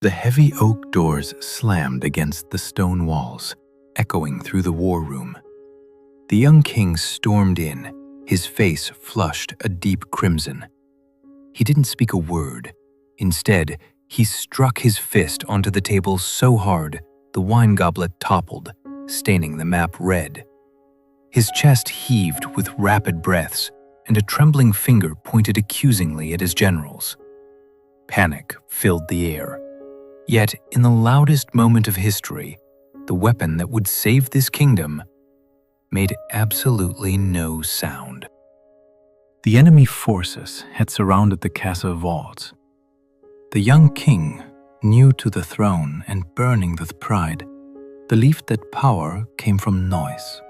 The heavy oak doors slammed against the stone walls, echoing through the war room. The young king stormed in, his face flushed a deep crimson. He didn't speak a word. Instead, he struck his fist onto the table so hard the wine goblet toppled, staining the map red. His chest heaved with rapid breaths, and a trembling finger pointed accusingly at his generals. Panic filled the air. Yet, in the loudest moment of history, the weapon that would save this kingdom made absolutely no sound. The enemy forces had surrounded the castle walls. The young king, new to the throne and burning with pride, believed that power came from noise.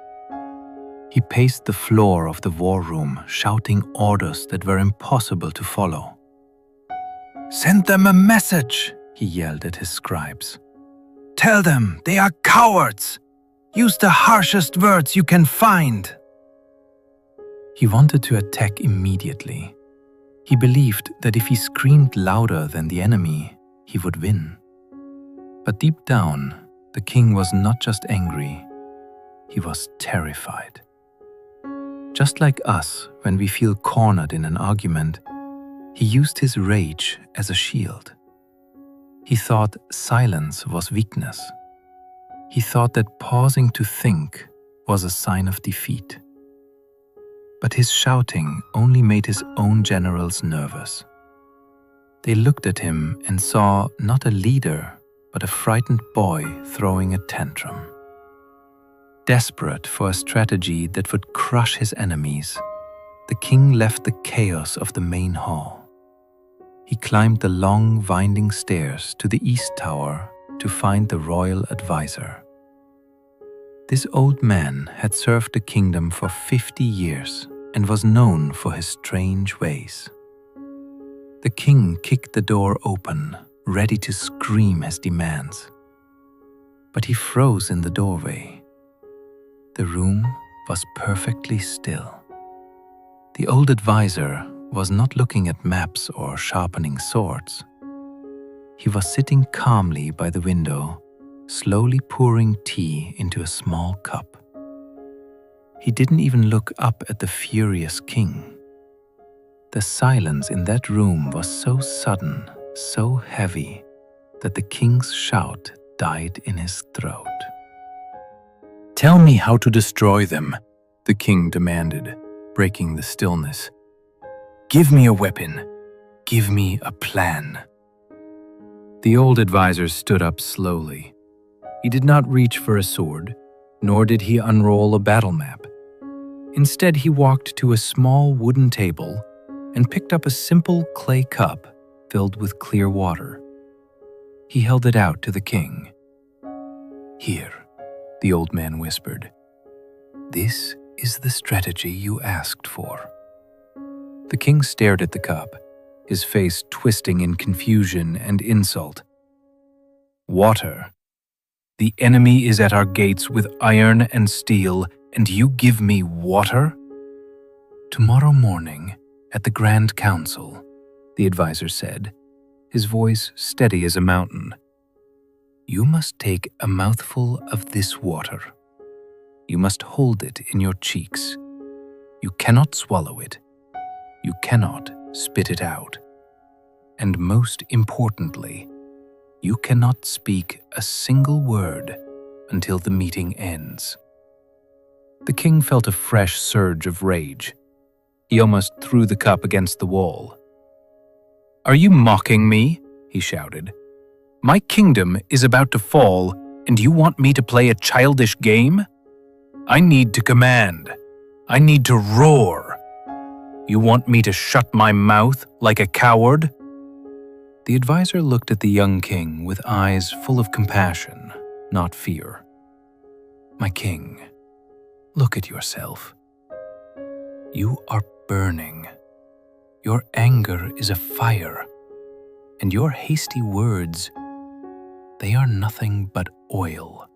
He paced the floor of the war room, shouting orders that were impossible to follow. "Send them a message," he yelled at his scribes. "Tell them they are cowards! Use the harshest words you can find!" He wanted to attack immediately. He believed that if he screamed louder than the enemy, he would win. But deep down, the king was not just angry, he was terrified. Just like us, when we feel cornered in an argument, he used his rage as a shield. He thought silence was weakness. He thought that pausing to think was a sign of defeat. But his shouting only made his own generals nervous. They looked at him and saw not a leader, but a frightened boy throwing a tantrum. Desperate for a strategy that would crush his enemies, the king left the chaos of the main hall. He climbed the long, winding stairs to the east tower to find the royal advisor. This old man had served the kingdom for 50 years and was known for his strange ways. The king kicked the door open, ready to scream his demands. But he froze in the doorway. The room was perfectly still. The old advisor was not looking at maps or sharpening swords. He was sitting calmly by the window, slowly pouring tea into a small cup. He didn't even look up at the furious king. The silence in that room was so sudden, so heavy, that the king's shout died in his throat. "Tell me how to destroy them," the king demanded, breaking the stillness. "Give me a weapon. Give me a plan." The old advisor stood up slowly. He did not reach for a sword, nor did he unroll a battle map. Instead, he walked to a small wooden table and picked up a simple clay cup filled with clear water. He held it out to the king. "Here," the old man whispered. "This is the strategy you asked for." The king stared at the cup, his face twisting in confusion and insult. "Water. The enemy is at our gates with iron and steel, and you give me water?" "Tomorrow morning, at the Grand Council," the advisor said, his voice steady as a mountain. "You must take a mouthful of this water. You must hold it in your cheeks. You cannot swallow it. You cannot spit it out. And most importantly, you cannot speak a single word until the meeting ends." The king felt a fresh surge of rage. He almost threw the cup against the wall. "Are you mocking me?" he shouted. "My kingdom is about to fall, and you want me to play a childish game? I need to command. I need to roar. You want me to shut my mouth like a coward?" The advisor looked at the young king with eyes full of compassion, not fear. "My king, look at yourself. You are burning. Your anger is a fire, and your hasty words, they are nothing but oil."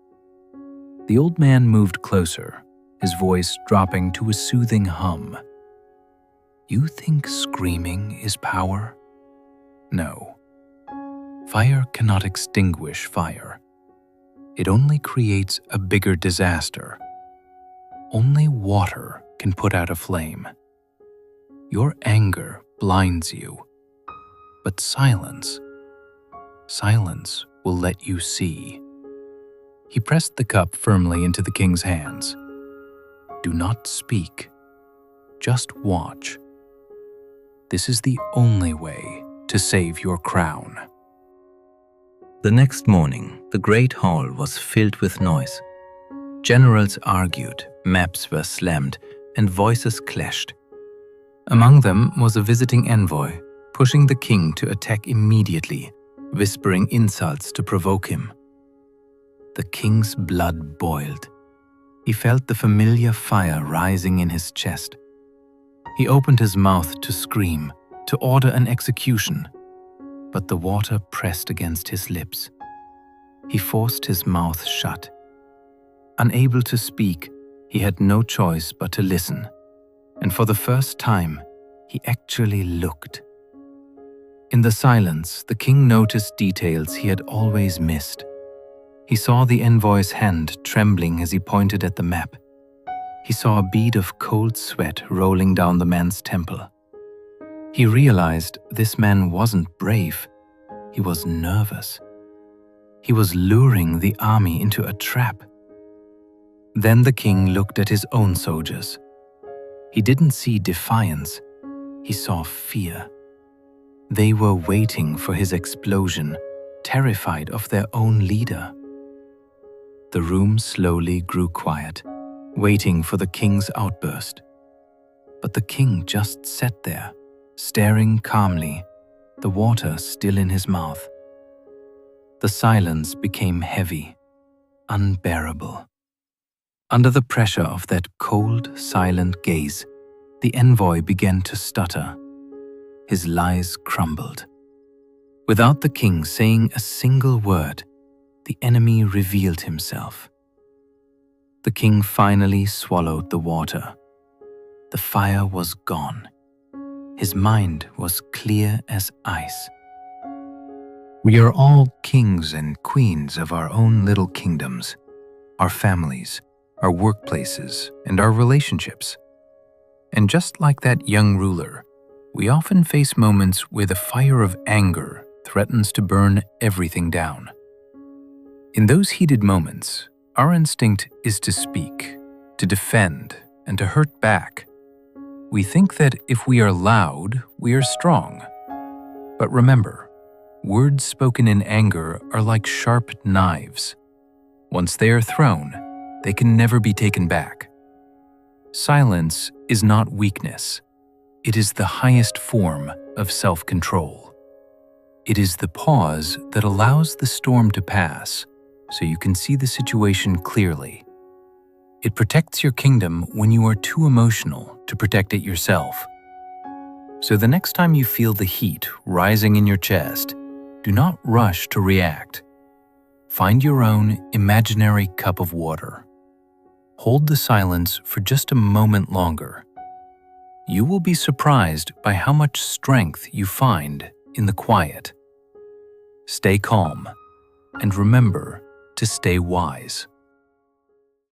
The old man moved closer, his voice dropping to a soothing hum. "You think screaming is power? No. Fire cannot extinguish fire. It only creates a bigger disaster. Only water can put out a flame. Your anger blinds you, but silence will let you see. He pressed the cup firmly into the king's hands. Do not speak, just watch. This is the only way to save your crown. The next morning, the great hall was filled with noise. Generals argued, maps were slammed, and voices clashed. Among them was a visiting envoy, pushing the king to attack immediately, whispering insults to provoke him. The king's blood boiled. He felt the familiar fire rising in his chest. He opened his mouth to scream, to order an execution, but the water pressed against his lips. He forced his mouth shut. Unable to speak, he had no choice but to listen, and for the first time, he actually looked. In the silence, the king noticed details he had always missed. He saw the envoy's hand trembling as he pointed at the map. He saw a bead of cold sweat rolling down the man's temple. He realized this man wasn't brave. He was nervous. He was luring the army into a trap. Then the king looked at his own soldiers. He didn't see defiance. He saw fear. They were waiting for his explosion, terrified of their own leader. The room slowly grew quiet, waiting for the king's outburst. But the king just sat there, staring calmly, the water still in his mouth. The silence became heavy, unbearable. Under the pressure of that cold, silent gaze, the envoy began to stutter. His lies crumbled. Without the king saying a single word, the enemy revealed himself. The king finally swallowed the water. The fire was gone. His mind was clear as ice. We are all kings and queens of our own little kingdoms, our families, our workplaces, and our relationships. And just like that young ruler, we often face moments where the fire of anger threatens to burn everything down. In those heated moments, our instinct is to speak, to defend, and to hurt back. We think that if we are loud, we are strong. But remember, words spoken in anger are like sharp knives. Once they are thrown, they can never be taken back. Silence is not weakness. It is the highest form of self-control. It is the pause that allows the storm to pass so you can see the situation clearly. It protects your kingdom when you are too emotional to protect it yourself. So the next time you feel the heat rising in your chest, do not rush to react. Find your own imaginary cup of water. Hold the silence for just a moment longer. You will be surprised by how much strength you find in the quiet. Stay calm, and remember to stay wise.